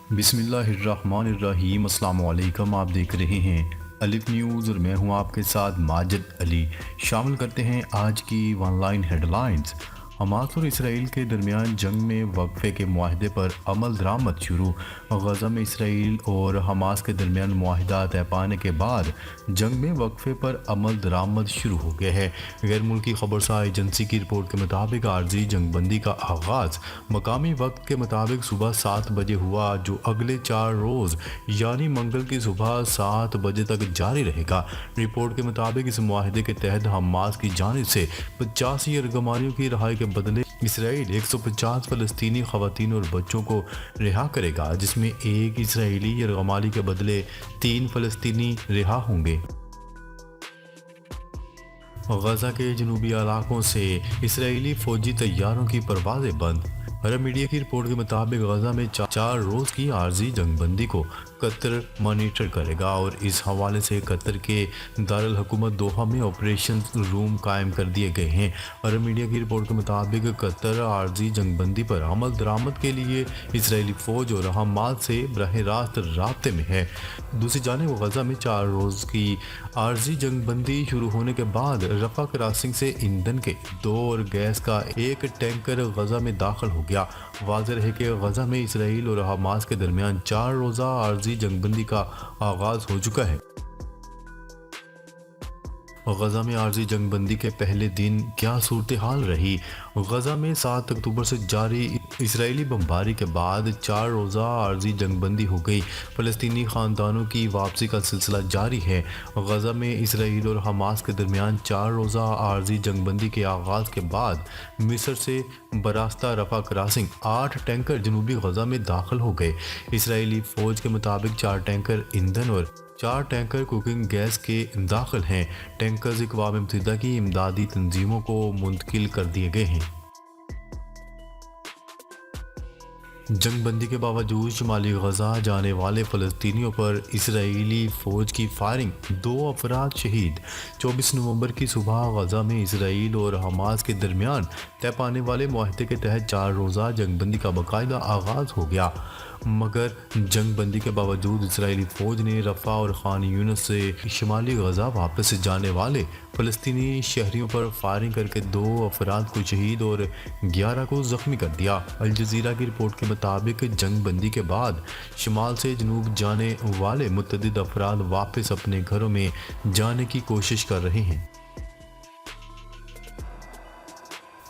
बिस्मिल्लाहिर्रहमानिर्रहीम। अस्सलाम वालेकुम। आप देख रहे हैं अलिफ न्यूज़ और मैं हूं आपके साथ माजिद अली। शामिल करते हैं आज की ऑनलाइन हेडलाइंस। हमास और इसराइल के दरमियान जंग में वक्फे के मुआहदे पर अमल दरामद शुरू। गज़ा में इसराइल और हमास के दरमियान मुआहदा तय पाने के बाद जंग में वक्फे पर अमल दरामद शुरू हो गया है। गैर मुल्की खबरसार एजेंसी की रिपोर्ट के मुताबिक आर्जी जंगबंदी का आगाज़ मकामी वक्त के मुताबिक सुबह 7 बजे हुआ, जो अगले 4 रोज़ यानी मंगल की सुबह 7 बजे तक जारी रहेगा। रिपोर्ट के मुताबिक इस मुआहदे के तहत हमास की जानिब से 85 यरगमारियों की रिहाई के बदले इसराइल 150 फ़लस्तीनी ख़वातीन और बच्चों को रिहा करेगा, जिसमें एक इसराइली यरगमारी के बदले 3 फ़लस्तीनी रिहा होंगे। गजा के जनूबी इलाकों से इसराइली फौजी तैयारों की परवाज़ें बंद। अरब मीडिया की रिपोर्ट के मुताबिक गजा में 4 रोज़ की आर्जी जंगबंदी को कतर मॉनिटर करेगा और इस हवाले से कतर के दारुल हुकूमत दोहा में ऑपरेशन रूम कायम कर दिए गए हैं। अरब मीडिया की रिपोर्ट के मुताबिक कतर आर्जी जंगबंदी पर अमल दरामद के लिए इसराइली फ़ौज और हमास से बरह रास्त राब्ते में है। दूसरी जानिब गजा में 4 रोज़ की आर्जी जंगबंदी शुरू होने के बाद रफा क्रॉसिंग से ईंधन के 2 और गैस का एक टैंकर गजा में दाखिल हो गया। वाज़ेह है कि गजा में इसराइल और हमास के दरमियान 4 रोज़ा आर्जी जंगबंदी का आगाज़ हो चुका है। गजा में आर्जी जंगबंदी के पहले दिन क्या सूरत हाल रही। गजा में 7 अक्टूबर से जारी इसराइली बमबारी के बाद 4 रोज़ा आर्जी जंगबंदी हो गई। फ़लस्तीनी ख़ानदानों की वापसी का सिलसिला जारी है। गजा में इसराइल और हमास के दरमियान 4 रोज़ा आर्जी जंगबंदी के आगाज़ के बाद मिस्र से बरास्ता रफा क्रॉसिंग 8 टैंकर जनूबी गजा में दाखिल हो गए। इसराइली फ़ौज के मुताबिक 4 टैंकर ईंधन और 4 टैंकर कुकिंग गैस के दाखिल हैं। टैंकर्स अक़वाम मुत्तहिदा की इमदादी तंजीमों को मुंतकिल कर दिए गए हैं। जंगबंदी के बावजूद शुमाली गजा जाने वाले फ़लस्तीनियों पर इसराइली फ़ौज की फायरिंग, 2 अफराद शहीद। 24 नवंबर की सुबह गजा में इसराइल और हमास के दरमियान तय पाने वाले मुआहदे के तहत 4 रोज़ा जंगबंदी का बाकायदा आगाज़ हो गया, मगर जंगबंदी के बावजूद इसराइली फ़ौज ने रफ़ा और खान यूनिस से शुमाली गजा वापस जाने वाले फ़लस्तीनी शहरियों पर फायरिंग करके 2 अफराद को शहीद और 11 को ज़ख्मी कर दिया। अल जज़ीरा की रिपोर्ट के मुताबिक जंगबंदी के बाद शुमाल से जनूब जाने वाले मुतअद्दिद अफराद वापस अपने घरों में जाने की कोशिश कर रहे हैं।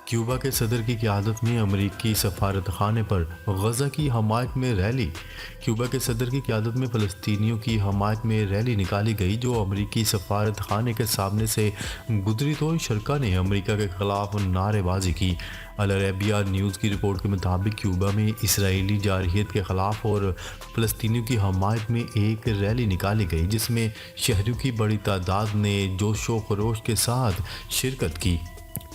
क्यूबा के सदर की क़यादत में अमरीकी सफारत खाने पर गजा की हमायत में रैली। क्यूबा के सदर की क़यादत में फ़लस्तीनियों की हमायत में रैली निकाली गई, जो अमरीकी सफारत खाने के सामने से गुजरी तो शरका ने अमरीका के ख़िलाफ़ नारेबाजी की। अल अरबिया न्यूज़ की रिपोर्ट के मुताबिक क्यूबा में इसराइली जारहियत के ख़िलाफ़ और फ़लस्तीनियों की हमायत में एक रैली निकाली गई, जिसमें शहरियों की बड़ी तादाद ने जोशो खरोश के साथ शिरकत की।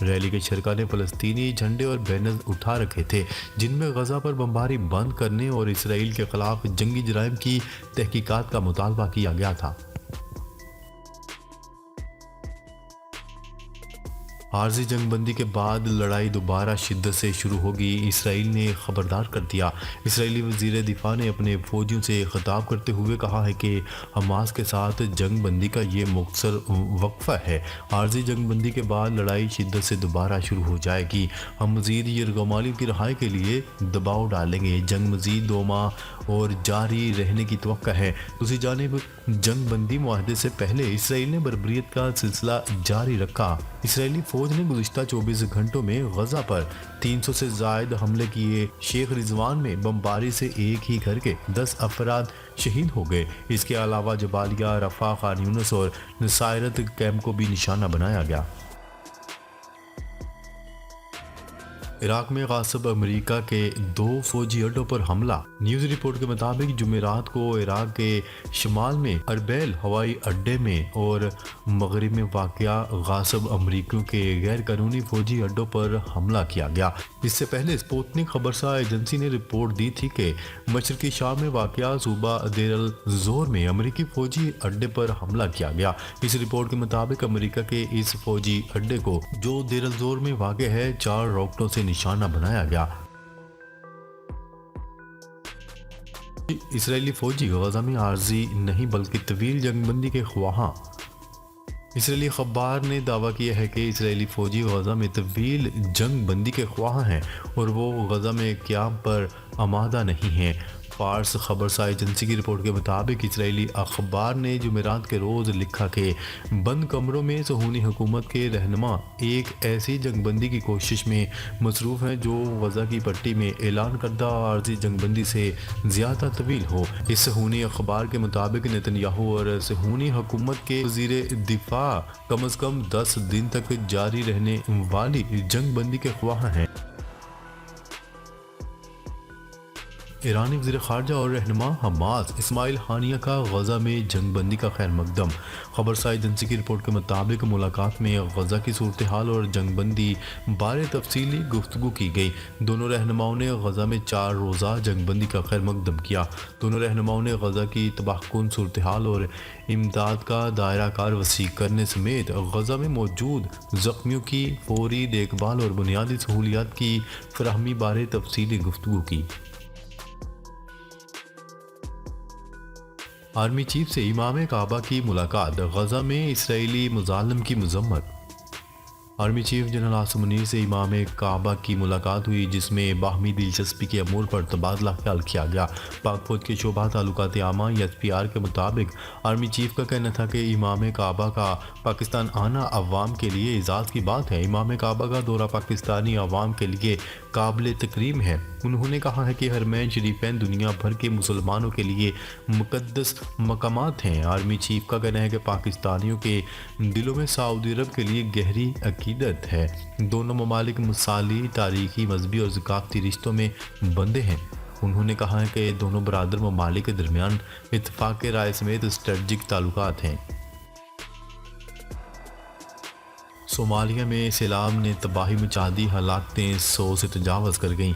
रैली के शरका ने फ़लस्तीनी झंडे और बैनर उठा रखे थे, जिनमें गजा पर बमबारी बंद करने और इसराइल के ख़िलाफ़ जंगी जराइम की तहकीकात का मुतालबा किया गया था। आर्जी जंगबंदी के बाद लड़ाई दोबारा शिद्दत से शुरू होगी, इसराइल ने खबरदार कर दिया। इसराइली वज़ीर दिफा ने अपने फ़ौजियों से खिताब करते हुए कहा है कि हमास के साथ जंगबंदी का ये मुख्तसर वक्फ़ा है। आर्जी जंगबंदी के बाद लड़ाई शिद्दत से दोबारा शुरू हो जाएगी। हम मज़ीद यरगमालियों की रिहाई के लिए दबाव डालेंगे। जंग मज़ीद 2 माह और जारी रहने की तवक्का है। दूसरी जानिब जंगबंदी मुआहदे से पहले इसराइल ने बर्बरियत का सिलसिला जारी रखा। इसराइली फ़ौज ने गुज़िश्ता 24 घंटों में गजा पर 300 से ज़ायद हमले किए। शेख रिजवान में बमबारी से एक ही घर के 10 अफराद शहीद हो गए। इसके अलावा जबालिया, रफ़ा, खान यूनिस और नसायरत कैंप को भी निशाना बनाया गया। इराक में गासिब अमेरिका के 2 फौजी अड्डों पर हमला। न्यूज़ रिपोर्ट के मुताबिक जुमेरात को इराक के शुमाल में अरबेल हवाई अड्डे में और मगरिब में वाक़या गासिब अमेरिकियों के गैर कानूनी फौजी अड्डों पर हमला किया गया। इससे पहले स्पुतनिक खबरसार एजेंसी ने रिपोर्ट दी थी कि मशरकी शाम में वाक़या सूबा देर अल ज़ोर में अमेरिकी फौजी अड्डे पर हमला किया गया। इस रिपोर्ट के मुताबिक अमेरिका के इस फौजी अड्डे को, जो देर अल ज़ोर में वाक़ है, 4 रॉकेटों से निशाना बनाया गया। इसराइली फौजी गजा में आर्जी नहीं बल्कि तवील जंगबंदी के ख्वाहां। इसराइली अखबार ने दावा किया है कि इसराइली फौजी गजा में तवील जंग बंदी के ख्वाह हैं और वो गजा में क़याम पर आमादा नहीं हैं। फार्स खबरसार एजेंसी की रिपोर्ट के मुताबिक इसराइली अखबार ने जुमेरात के रोज़ लिखा कि बंद कमरों में सहूनी हुकूमत के रहनुमा एक ऐसी जंगबंदी की कोशिश में मसरूफ़ हैं जो गजा की पट्टी में ऐलान करदा आर्जी जंगबंदी से ज़्यादा तवील हो। इस सहूनी अखबार के मुताबिक नेतन्याहू और सहूनी हुकूमत के वज़ीर दिफा कम अज़ कम 10 दिन तक जारी रहने वाली जंगबंदी के ख्वाह हैं। ईरानी वज़ीर ख़ारजा और रहनुमा हमास इस्माइल हानिया का गजा में जंगबंदी का खैर मकदम। खबरसार एजेंसी की रिपोर्ट के मुताबिक मुलाकात में गजा की सूरत हाल और जंगबंदी बारे तफसीली गुफ्तगू की गई। दोनों रहनुमाओं ने गजा में 4 रोज़ा जंगबंदी का खैर मकदम किया। दोनों रहनुमाओं ने गजा की तबाहकुन सूरत हाल और इमदाद का दायरा कार वसी करने समेत गजा में मौजूद ज़ख्मियों की फौरी देखभाल और बुनियादी सहूलियात की फराहमी बारे तफसीली गुफ्तगू की। आर्मी चीफ से इमाम काबा की मुलाकात, गजा में इसराइली मुजालिम की मजम्मत। Army chief general Asim Munir से इमाम काबा की मुलाकात हुई जिसमें बाहमी दिलचस्पी के अमूर पर तबादला ख्याल किया गया। पाक फौज के शोबा ताल्लुकात आमा SPR के मुताबिक आर्मी चीफ का कहना था कि इमाम काबा का पाकिस्तान आना अवाम के लिए एजाज़ की बात है। इमाम काबा का दौरा पाकिस्तानी अवाम के लिए काबिल तकरीम है। उन्होंने कहा है कि हरमैन शरीफैन दुनिया भर के मुसलमानों के लिए मुकद्दस मकामात हैं। आर्मी चीफ का कहना है कि पाकिस्तानियों के दिलों में सऊदी अरब के लिए गहरी अकीदत है। दोनों ममालिक मिसाली तारीखी, मजहबी और ज़काफ़ती रिश्तों में बंधे हैं। उन्होंने कहा है कि दोनों बरादर ममालिक के दरमियान इत्तफ़ाक़ राय समेत स्ट्रेटजिक ताल्लुकात हैं। सोमालिया में सैलाब ने तबाही मचा दी, हलाकतें 100 से तजावज़ कर गईं।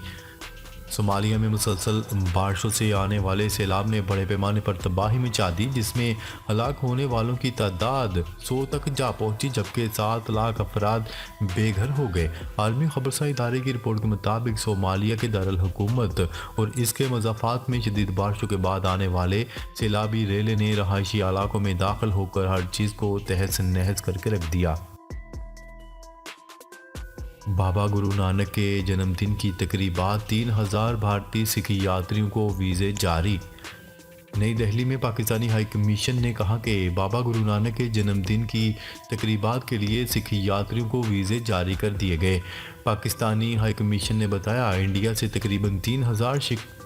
सोमालिया में मुसलसल बारिशों से आने वाले सैलाब ने बड़े पैमाने पर तबाही मचा दी जिसमें हलाक होने वालों की तादाद 100 तक जा पहुंची जबकि 7 लाख अफराद बेघर हो गए। आलमी खबरसार इदारे की रिपोर्ट के मुताबिक सोमालिया के दारुल हुकूमत और इसके मज़ाफ़ात में शदीद बारिशों के बाद आने वाले सैलाबी रेले ने रहायशी इलाकों में दाखिल होकर हर चीज़ को तहस नहस करके रख दिया। बाबा गुरु नानक के जन्मदिन की तकरीबात, 3000 भारतीय सिख यात्रियों को वीज़े जारी। नई दिल्ली में पाकिस्तानी हाई कमीशन ने कहा कि बाबा गुरु नानक के जन्मदिन की तकरीबात के लिए सिख यात्रियों को वीज़े जारी कर दिए गए। पाकिस्तानी हाई कमीशन ने बताया इंडिया से तकरीबन 3000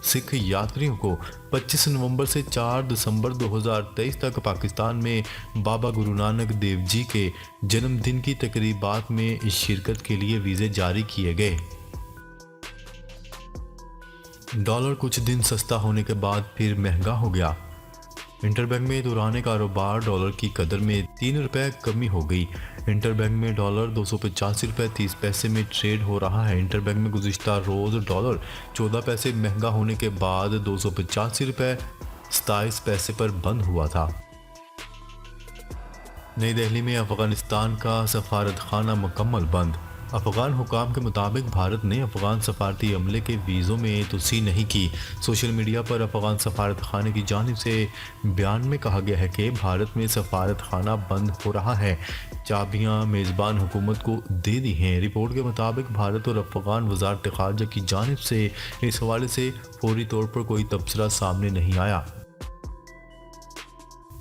सिख यात्रियों को 25 नवंबर से 4 दिसंबर 2023 तक पाकिस्तान में बाबा गुरु नानक देव जी के जन्मदिन की तकरीबात में शिरकत के लिए वीज़े जारी किए गए। डॉलर कुछ दिन सस्ता होने के बाद फिर महंगा हो गया। इंटरबैंक में दौरान कारोबार डॉलर की कदर में 3 रुपये कमी हो गई। इंटरबैंक में डॉलर 285 रुपये 30 पैसे में ट्रेड हो रहा है। इंटरबैंक में गुज़िश्ता रोज़ डॉलर 14 पैसे महंगा होने के बाद 285 रुपये 27 पैसे पर बंद हुआ था। नई दिल्ली में अफ़गानिस्तान का सफारत खाना मुकम्मल बंद। अफ़गान हुकाम के मुताबिक भारत ने अफ़गान सफारती अमले के वीज़ों में तोसी नहीं की। सोशल मीडिया पर अफ़गान सफारत खाने की जानिब से बयान में कहा गया है कि भारत में सफारत खाना बंद हो रहा है, चाबियां मेज़बान हुकूमत को दे दी हैं। रिपोर्ट के मुताबिक भारत और अफ़गान वज़ारत ख़ारजा की जानिब से इस हवाले से फौरी तौर पर कोई तबसरा सामने नहीं आया।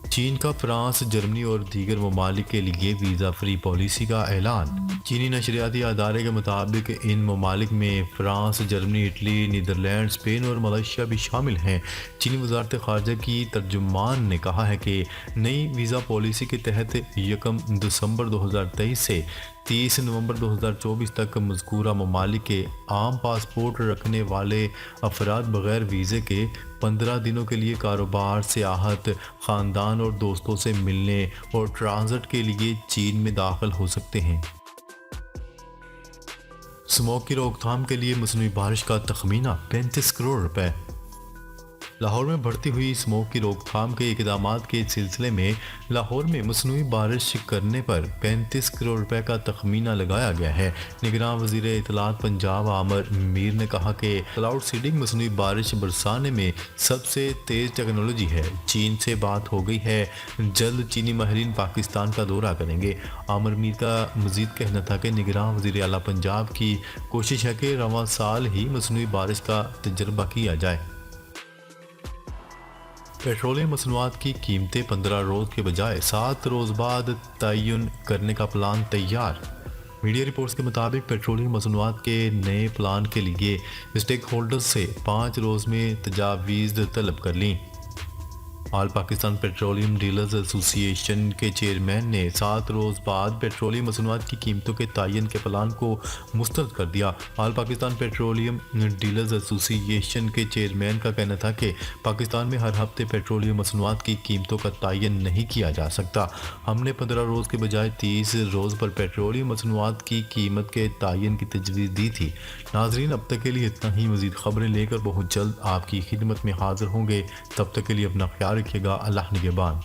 चीन का फ्रांस, जर्मनी और दीगर ममालिक के लिए वीज़ा फ्री पॉलिसी का ऐलान। चीनी नशरियाती अदारे के मुताबिक इन ममालिक में France, Germany, Italy, Netherlands, Spain और मलेशिया भी शामिल हैं। चीनी वज़ारत ख़ारजा की तर्जुमान ने कहा है कि नई वीज़ा पॉलिसी के तहत 1 दिसंबर 2023 से 30 नवंबर 2024 तक मज़कूरा ममालिक के आम पासपोर्ट रखने वाले अफराद बग़ैर वीज़े के 15 दिनों के लिए कारोबार, सियाहत, ख़ानदान और दोस्तों से मिलने और ट्रांजिट के लिए चीन में दाखिल हो सकते हैं। स्मोक की रोकथाम के लिए मसनूई बारिश का तखमीना 35 करोड़ रुपए। लाहौर में बढ़ती हुई स्मोक की रोकथाम के इक़दामात के सिलसिले में लाहौर में मसनूई बारिश करने पर 35 करोड़ रुपए का तखमीना लगाया गया है। निगरान वज़ीर इत्तलात पंजाब आमिर मीर ने कहा कि क्लाउड सीडिंग मसनूई बारिश बरसाने में सबसे तेज़ टेक्नोलॉजी है। चीन से बात हो गई है, जल्द चीनी माहिरीन पाकिस्तान का दौरा करेंगे। आमिर मीर का मज़ीद कहना था कि निगरान वज़ीर आला पंजाब की कोशिश है कि रवां साल ही मसनूई बारिश का तजर्बा किया जाए। पेट्रोलियम मसनूआत की कीमतें 15 रोज़ के बजाय 7 रोज़ बाद तयन करने का प्लान तैयार। मीडिया रिपोर्ट्स के मुताबिक पेट्रोलियम मसनूआत के नए प्लान के लिए स्टेक होल्डर्स से 5 रोज़ में तजावीज़ तलब कर ली। All Pakistan petroleum dealers association के चेयरमैन ने 7 रोज़ बाद पेट्रोलियम मसनूआत की कीमतों के तयन के प्लान को मुस्तरद कर दिया। All Pakistan petroleum dealers association के चेयरमैन का कहना था कि पाकिस्तान में हर हफ्ते पेट्रोलियम मसनूआत की कीमतों का तयन नहीं किया जा सकता। हमने 15 रोज़ के बजाय 30 रोज़ पर पेट्रोलियम मसनूआत की कीमत के तयन की तजवीज़ दी थी। नाजरीन, अब तक के लिए इतना ही। मज़ीद ख़बरें लेकर बहुत जल्द आपकी खिदमत में हाजिर होंगे। तब तक के लिए अपना ख्याल रखिएगा। अल्लाह निगहबान।